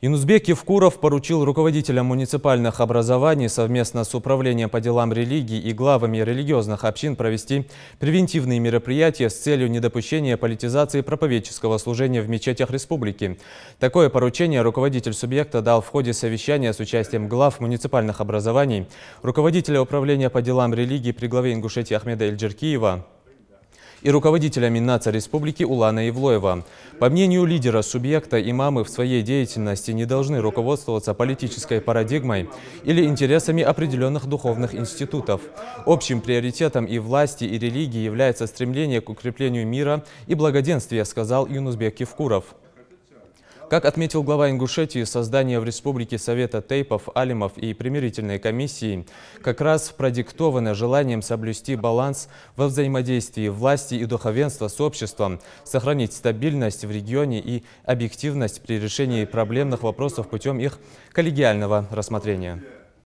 Юнузбек Евкуров поручил руководителям муниципальных образований совместно с Управлением по делам религии и главами религиозных общин провести превентивные мероприятия с целью недопущения политизации проповедческого служения в мечетях республики. Такое поручение руководитель субъекта дал в ходе совещания с участием глав муниципальных образований, руководителя Управления по делам религии при главе Ингушетии Ахмеда Эльджеркиева и руководителя Миннаца республики Улана Ивлоева. По мнению лидера субъекта, имамы в своей деятельности не должны руководствоваться политической парадигмой или интересами определенных духовных институтов. Общим приоритетом и власти, и религии является стремление к укреплению мира и благоденствия, сказал Юнузбек Евкуров. Как отметил глава Ингушетии, создание в республике Совета тейпов, алимов и примирительной комиссии как раз продиктовано желанием соблюсти баланс во взаимодействии власти и духовенства с обществом, сохранить стабильность в регионе и объективность при решении проблемных вопросов путем их коллегиального рассмотрения.